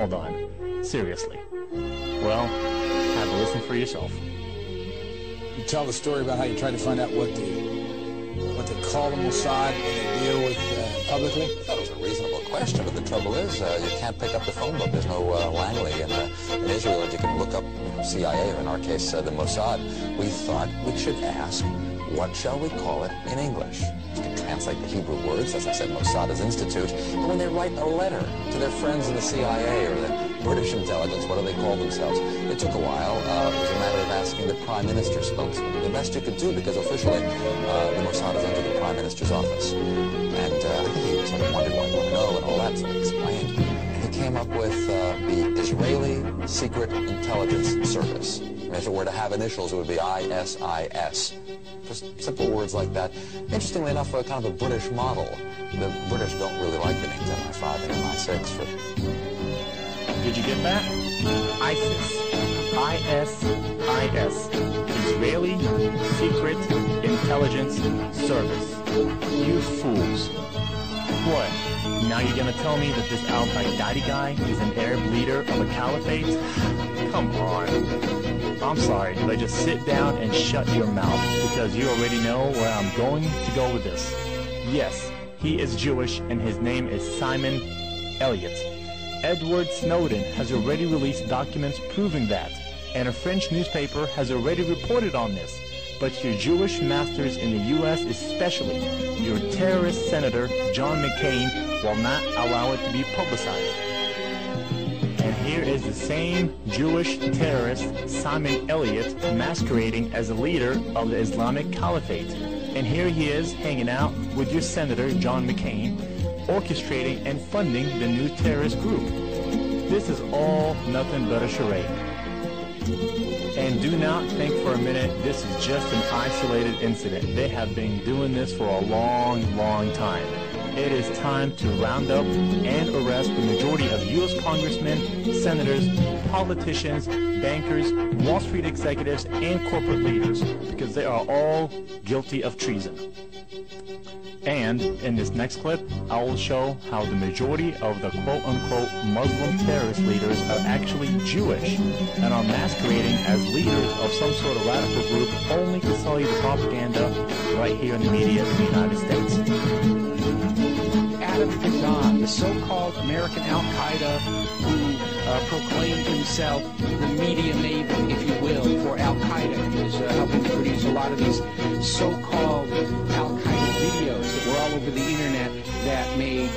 Hold on. Seriously. Well, have a listen for yourself. You tell the story about how you tried to find out what they call the Mossad and they deal with publicly? That was a reasonable question, but the trouble is you can't pick up the phone book. There's no Langley in Israel that you can look up CIA, or in our case, the Mossad. We thought we should ask, what shall we call it in English? You can translate the Hebrew words, as I said, Mossad is institute, but when they write a letter to their friends in the CIA or the British intelligence, what do they call themselves? It took a while. It was a matter of asking the Prime Minister's spokesman. The best you could do, because officially the Mossad is under the Prime Minister's office. And I think he sort of wondered what you want to know and all that, so he explained. And he came up with the Israeli Secret Intelligence Service. And if it were to have initials, it would be ISIS. Just simple words like that. Interestingly enough, kind of a British model. The British don't really like the names MI5 and MI6 for... Did you get that? ISIS. ISIS. Israeli Secret Intelligence Service. You fools. What? Now you're gonna tell me that this al-Qaeda guy is an Arab leader of a caliphate? Come on. I'm sorry, but just sit down and shut your mouth, because you already know where I'm going to go with this. Yes, he is Jewish, and his name is Simon Elliott. Edward Snowden has already released documents proving that, and a French newspaper has already reported on this. But your Jewish masters in the U.S., especially your terrorist Senator John McCain, will not allow it to be publicized. And here is the same Jewish terrorist Simon Elliott masquerading as a leader of the Islamic Caliphate. And here he is hanging out with your Senator John McCain, orchestrating and funding the new terrorist group. This is all nothing but a charade. And do not think for a minute this is just an isolated incident. They have been doing this for a long, long time. It is time to round up and arrest the majority of U.S. congressmen, senators, politicians, bankers, Wall Street executives, and corporate leaders, because they are all guilty of treason. And in this next clip, I will show how the majority of the quote-unquote Muslim terrorist leaders are actually Jewish and are masquerading as leaders of some sort of radical group only to sell you the propaganda right here in the media in the United States. Adam Gaddafi, the so-called American Al-Qaeda who proclaimed himself the media maven, if you will, for Al-Qaeda. He was helping to produce a lot of these so-called Al-Qaeda videos that were all over the internet that made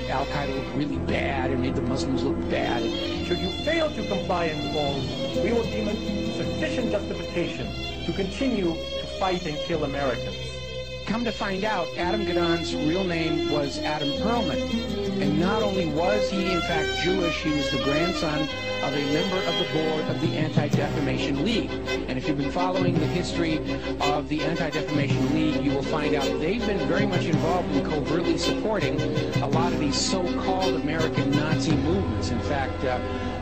Al-Qaeda look really bad and made the Muslims look bad. Should you fail to comply and fall, we will deem it sufficient justification to continue to fight and kill Americans. Come to find out, Adam Gaddafi's real name was Adam Perlman. And not only was he, in fact, Jewish, he was the grandson of a member of the board of the Anti-Defamation League. And if you've been following the history of the Anti-Defamation League, you will find out they've been very much involved in covertly supporting a lot of these so-called American Nazi movements. In fact,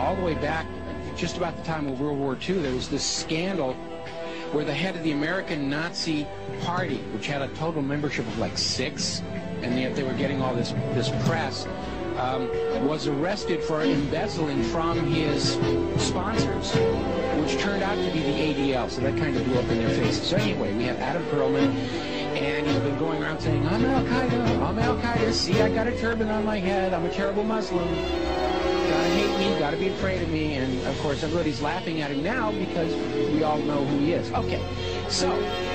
all the way back, just about the time of World War II, there was this scandal where the head of the American Nazi Party, which had a total membership of like 6, and yet they were getting all this press, was arrested for embezzling from his sponsors, which turned out to be the ADL, so that kind of blew up in their faces. So anyway, we have Adam Perlman, and he's been going around saying, I'm Al-Qaeda, I'm Al-Qaeda, see, I got a turban on my head, I'm a terrible Muslim. Gotta hate me, gotta be afraid of me, and of course everybody's laughing at him now because we all know who he is. Okay, so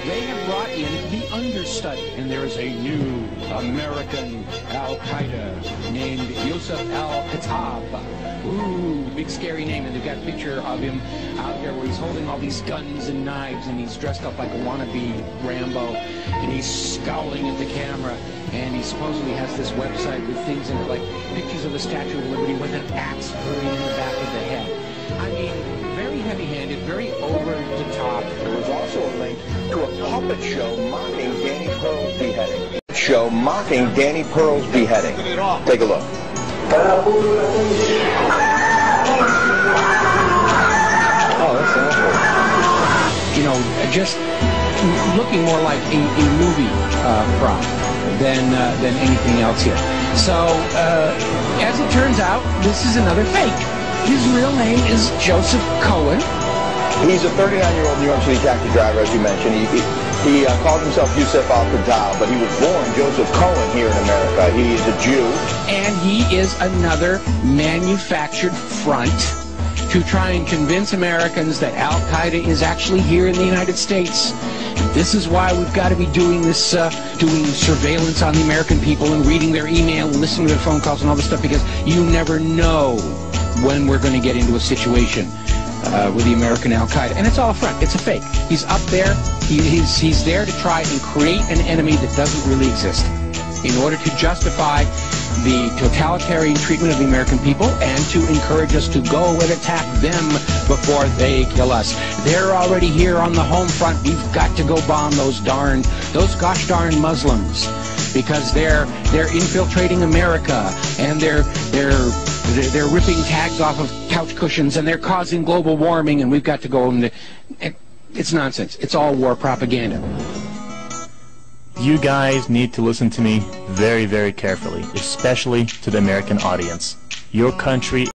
they have brought in the understudy, and there is a new American Al-Qaeda named Yusuf Al-Khattab. Ooh, big scary name, and they've got a picture of him out there where he's holding all these guns and knives, and he's dressed up like a wannabe Rambo, and he's scowling at the camera, and he supposedly has this website with things in it, like pictures of the Statue of Liberty with an axe buried in the back of the head. I mean, very heavy-handed, very over-the-top. There was also a link to a puppet show mocking Danny Pearl's beheading. Take a look. Oh, that's awful. You know, just looking more like a movie prop than anything else here. So, as it turns out, this is another fake. His real name is Joseph Cohen. He's a 39-year-old New York City taxi driver, as you mentioned. He called himself Yusuf al-Qadab, but he was born Joseph Cohen here in America. He is a Jew. And he is another manufactured front to try and convince Americans that Al-Qaeda is actually here in the United States. This is why we've got to be doing this, doing surveillance on the American people and reading their email and listening to their phone calls and all this stuff, because you never know when we're going to get into a situation with the American Al-Qaeda. And it's all a front. It's a fake. He's up there. He's there to try and create an enemy that doesn't really exist in order to justify the totalitarian treatment of the American people and to encourage us to go and attack them before they kill us. They're already here on the home front. We've got to go bomb those gosh darn Muslims, because they're infiltrating America, and they're ripping tags off of couch cushions, and they're causing global warming, and we've got to go and it's nonsense. It's all war propaganda. You guys need to listen to me very, very carefully, especially to the American audience. Your country